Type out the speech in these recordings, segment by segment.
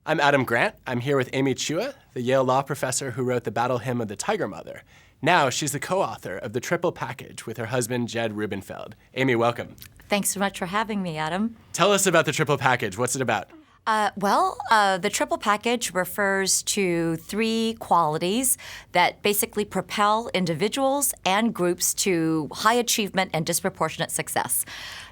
I'm Adam Grant. I'm here with Amy Chua, the Yale law professor who wrote the battle hymn of the Tiger Mother. Now she's the co-author of The Triple Package with her husband, Jed Rubenfeld. Amy, welcome. Thanks so much for having me, Adam. Tell us about The Triple Package. What's it about? The triple package refers to three qualities that basically propel individuals and groups to high achievement and disproportionate success.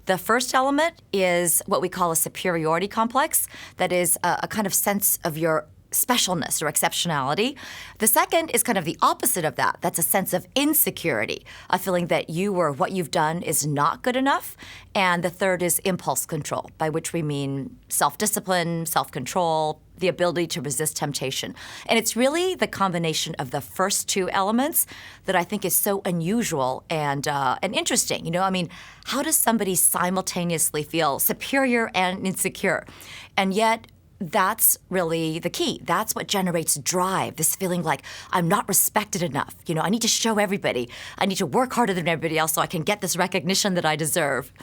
The first element is what we call a superiority complex. That is a kind of sense of your specialness or exceptionality. The second is kind of the opposite of that. That's a sense of insecurity, a feeling that you or what you've done is not good enough. And the third is impulse control, by which we mean self-discipline, self-control, the ability to resist temptation. And it's really the combination of the first two elements that I think is so unusual and interesting. How does somebody simultaneously feel superior and insecure? And yet, that's really the key. That's what generates drive, this feeling like I'm not respected enough. I need to show everybody. I need to work harder than everybody else so I can get this recognition that I deserve.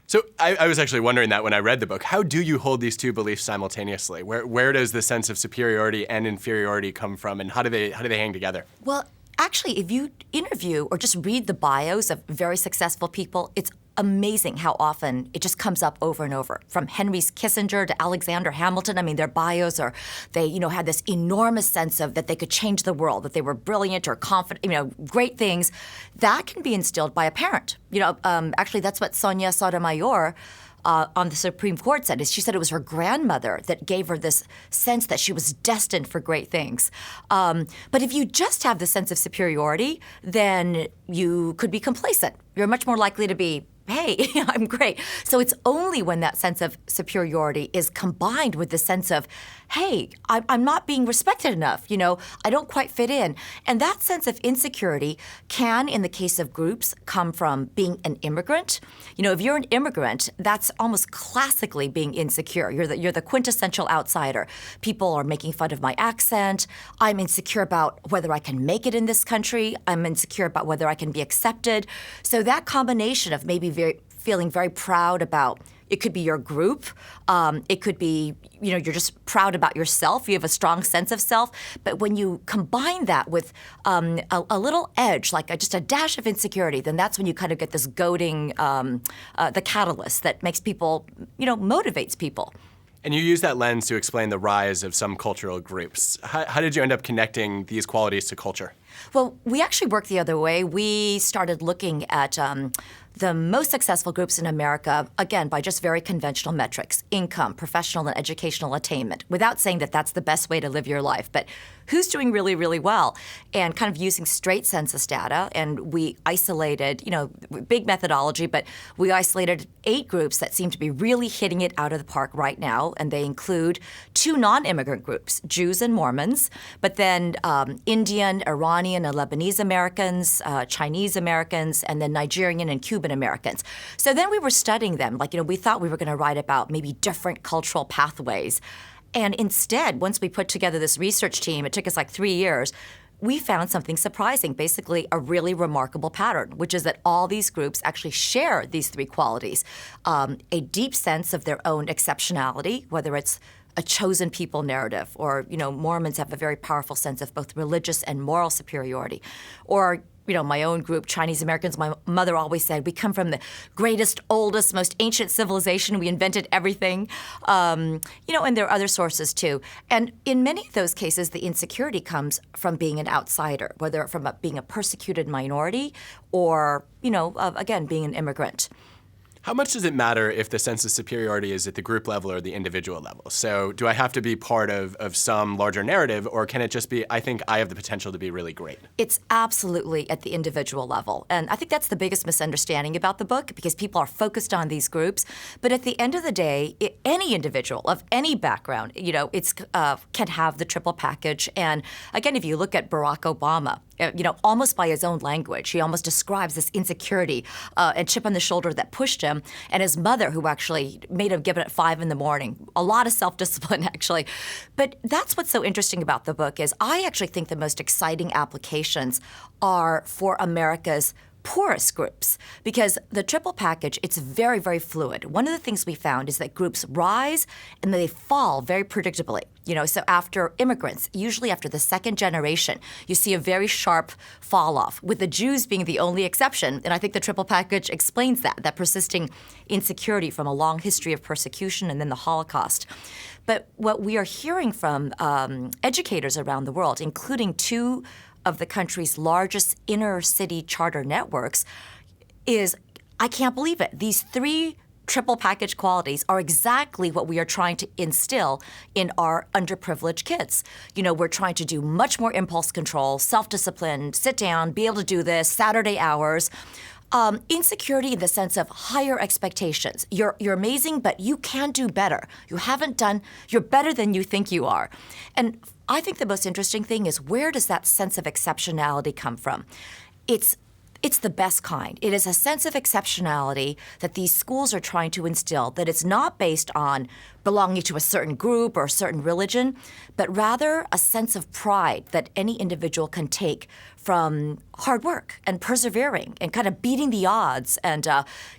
So I was actually wondering that when I read the book. How do you hold these two beliefs simultaneously? Where does the sense of superiority and inferiority come from, and how do they hang together? Well, actually, if you interview or just read the bios of very successful people, it's amazing how often it just comes up over and over. From Henry Kissinger to Alexander Hamilton, their bios they had this enormous sense of that they could change the world, that they were brilliant or confident, great things. That can be instilled by a parent. Actually, that's what Sonia Sotomayor on the Supreme Court said. She said it was her grandmother that gave her this sense that she was destined for great things. But if you just have the sense of superiority, then you could be complacent. You're much more likely to be, hey, I'm great. So it's only when that sense of superiority is combined with the sense of, hey, I'm not being respected enough. I don't quite fit in. And that sense of insecurity can, in the case of groups, come from being an immigrant. If you're an immigrant, that's almost classically being insecure. You're the quintessential outsider. People are making fun of my accent. I'm insecure about whether I can make it in this country. I'm insecure about whether I can be accepted. So that combination of maybe feeling very proud about, it could be your group, it could be, you're just proud about yourself, you have a strong sense of self, but when you combine that with a little edge, like just a dash of insecurity, then that's when you kind of get this goading, the catalyst that makes people, motivates people. And you use that lens to explain the rise of some cultural groups. How did you end up connecting these qualities to culture? Well, we actually worked the other way. We started looking at the most successful groups in America, again, by just very conventional metrics, income, professional and educational attainment, without saying that that's the best way to live your life. But who's doing really, really well? And kind of using straight census data, and we isolated, big methodology, but we isolated 8 groups that seem to be really hitting it out of the park right now, and they include 2 non-immigrant groups, Jews and Mormons, but then Indian, Iranian, and Lebanese Americans, Chinese Americans, and then Nigerian and Cuban Americans. So then we were studying them. We thought we were going to write about maybe different cultural pathways. And instead, once we put together this research team, it took us like 3 years, we found something surprising, basically a really remarkable pattern, which is that all these groups actually share these 3 qualities. A deep sense of their own exceptionality, whether it's a chosen people narrative, or, Mormons have a very powerful sense of both religious and moral superiority. Or, my own group, Chinese Americans, my mother always said, we come from the greatest, oldest, most ancient civilization. We invented everything. And there are other sources too. And in many of those cases, the insecurity comes from being an outsider, whether from being a persecuted minority or, again, being an immigrant. How much does it matter if the sense of superiority is at the group level or the individual level? So do I have to be part of some larger narrative, or can it just be, I think I have the potential to be really great? It's absolutely at the individual level. And I think that's the biggest misunderstanding about the book, because people are focused on these groups. But at the end of the day, any individual of any background, can have the triple package. And again, if you look at Barack Obama, almost by his own language, he almost describes this insecurity and chip on the shoulder that pushed him. And his mother, who actually made him get up at 5 in the morning. A lot of self-discipline, actually. But that's what's so interesting about the book is I actually think the most exciting applications are for America's poorest groups, because the triple package, it's very, very fluid. One of the things we found is that groups rise and they fall very predictably. So after immigrants, usually after the second generation, you see a very sharp fall off, with the Jews being the only exception. And I think the triple package explains that persisting insecurity from a long history of persecution and then the Holocaust. But what we are hearing from educators around the world, including two of the country's largest inner city charter networks, is, I can't believe it. These three triple package qualities are exactly what we are trying to instill in our underprivileged kids. We're trying to do much more impulse control, self-discipline, sit down, be able to do this, Saturday hours. Insecurity in the sense of higher expectations. You're amazing, but you can do better. You're better than you think you are. And I think the most interesting thing is, where does that sense of exceptionality come from? It's the best kind. It is a sense of exceptionality that these schools are trying to instill, that it's not based on belonging to a certain group or a certain religion, but rather a sense of pride that any individual can take from hard work and persevering and kind of beating the odds and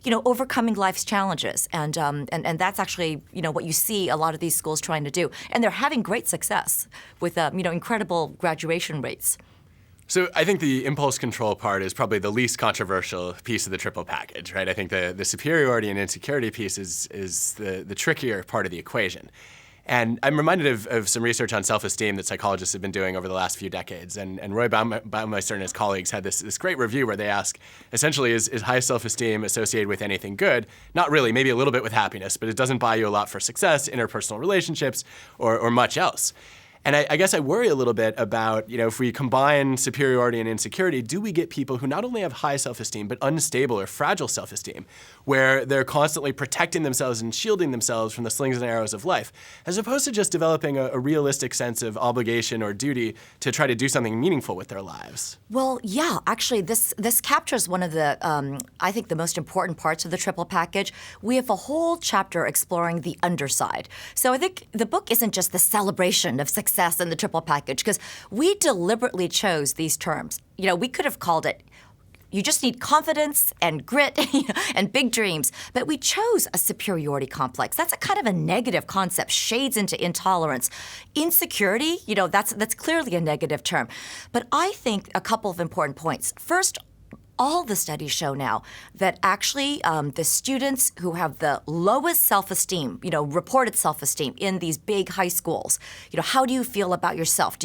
overcoming life's challenges. And that's actually what you see a lot of these schools trying to do. And they're having great success with incredible graduation rates. So I think the impulse control part is probably the least controversial piece of the triple package, right? I think the superiority and insecurity piece is the trickier part of the equation. And I'm reminded of some research on self-esteem that psychologists have been doing over the last few decades. And Roy Baumeister and his colleagues had this great review where they ask, essentially, is high self-esteem associated with anything good? Not really, maybe a little bit with happiness, but it doesn't buy you a lot for success, interpersonal relationships, or much else. And I guess I worry a little bit about, if we combine superiority and insecurity, do we get people who not only have high self-esteem, but unstable or fragile self-esteem, where they're constantly protecting themselves and shielding themselves from the slings and arrows of life, as opposed to just developing a realistic sense of obligation or duty to try to do something meaningful with their lives? Well, yeah, actually, this captures one of the, I think, the most important parts of the triple package. We have a whole chapter exploring the underside. So I think the book isn't just the celebration of success in the triple package, because we deliberately chose these terms. We could have called it, you just need confidence and grit and big dreams. But we chose a superiority complex. That's a kind of a negative concept, shades into intolerance. Insecurity, that's clearly a negative term. But I think a couple of important points. First, all the studies show now that actually the students who have the lowest self-esteem, reported self-esteem in these big high schools, how do you feel about yourself?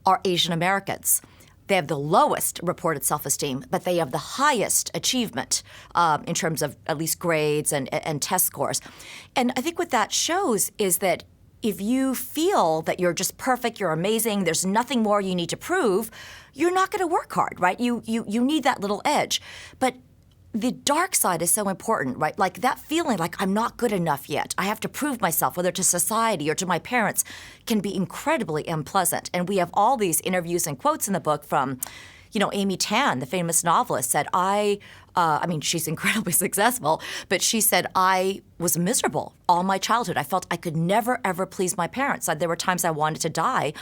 Are Asian Americans. They have the lowest reported self-esteem, but they have the highest achievement in terms of at least grades and test scores. And I think what that shows is that if you feel that you're just perfect, you're amazing, there's nothing more you need to prove, you're not going to work hard, right? You need that little edge. But the dark side is so important, right? Like that feeling like I'm not good enough yet. I have to prove myself, whether to society or to my parents, can be incredibly unpleasant. And we have all these interviews and quotes in the book from, Amy Tan, the famous novelist, said, she's incredibly successful, but she said, I was miserable all my childhood. I felt I could never, ever please my parents. There were times I wanted to die.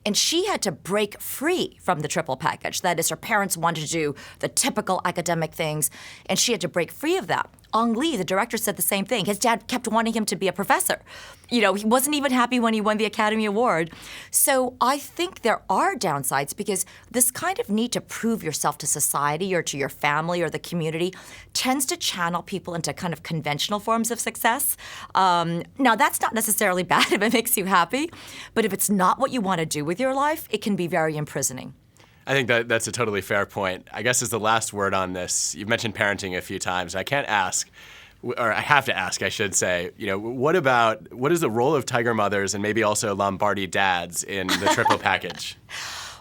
And she had to break free from the triple package. That is, her parents wanted to do the typical academic things, and she had to break free of that. Ang Lee, the director, said the same thing. His dad kept wanting him to be a professor. He wasn't even happy when he won the Academy Award. So I think there are downsides, because this kind of need to prove yourself to society or to your family or the community tends to channel people into kind of conventional forms of success. Now, that's not necessarily bad if it makes you happy, but if it's not what you want to do with your life, it can be very imprisoning. I think that's a totally fair point. I guess as the last word on this, you've mentioned parenting a few times. I can't ask, or I have to ask, I should say, what is the role of tiger mothers and maybe also Lombardi dads in the triple package?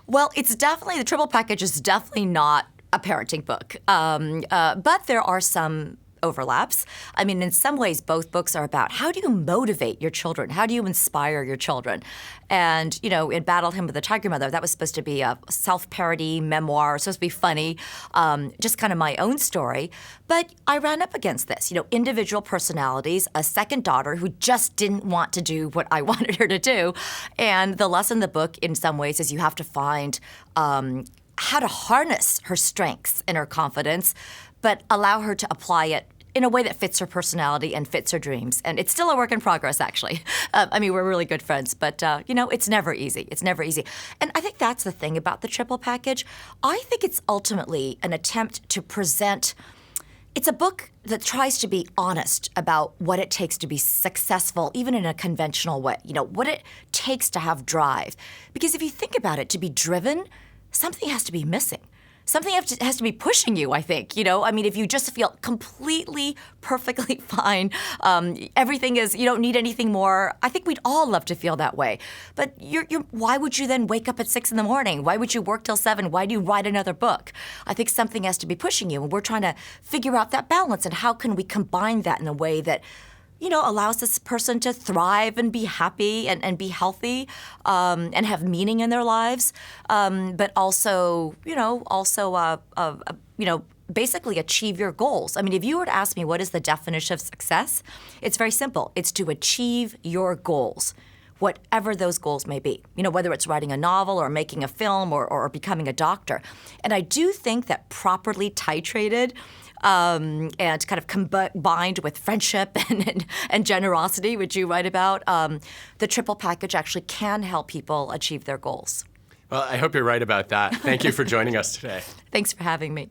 Well, the triple package is definitely not a parenting book, but there are some overlaps. In some ways, both books are about how do you motivate your children? How do you inspire your children? And, in Battle Hymn of the Tiger Mother, that was supposed to be a self-parody memoir, supposed to be funny, just kind of my own story. But I ran up against this, individual personalities, a second daughter who just didn't want to do what I wanted her to do. And the lesson in the book, in some ways, is you have to find how to harness her strengths and her confidence, but allow her to apply it in a way that fits her personality and fits her dreams. And it's still a work in progress, actually. I mean, we're really good friends, but, it's never easy. It's never easy. And I think that's the thing about the triple package. I think it's ultimately an attempt to present. It's a book that tries to be honest about what it takes to be successful, even in a conventional way. What it takes to have drive. Because if you think about it, to be driven, something has to be missing. Something has to be pushing you, I think. I mean, if you just feel completely, perfectly fine, everything is, you don't need anything more. I think we'd all love to feel that way. But why would you then wake up at 6 in the morning? Why would you work till 7? Why do you write another book? I think something has to be pushing you, and we're trying to figure out that balance and how can we combine that in a way that allows this person to thrive and be happy and be healthy and have meaning in their lives, but also, basically achieve your goals. I mean, if you were to ask me what is the definition of success, it's very simple. It's to achieve your goals, whatever those goals may be. Whether it's writing a novel or making a film or becoming a doctor. And I do think that properly titrated and kind of combined with friendship and generosity, which you write about, the triple package actually can help people achieve their goals. Well, I hope you're right about that. Thank you for joining us today. Thanks for having me.